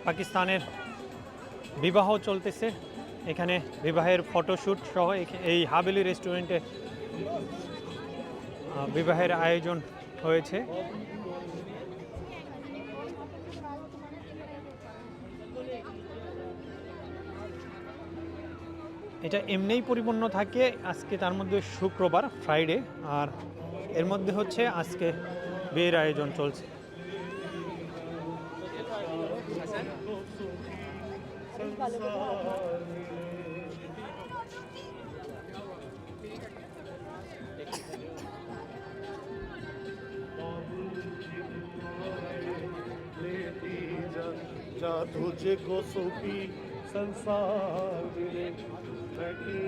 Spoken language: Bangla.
পাকিস্তানের বিবাহ চলতেছে। এখানে বিবাহের ফটোশ্যুট সহ এই হাভেলি রেস্টুরেন্টে বিবাহের আয়োজন হয়েছে। এটা এমনিই পরিপূর্ণ থাকে। আজকে তার মধ্যে শুক্রবার, ফ্রাইডে, আর এর মধ্যে হচ্ছে আজকে বিয়ের আয়োজন চলছে। जा तुझको सुखी संसार मिले बैठे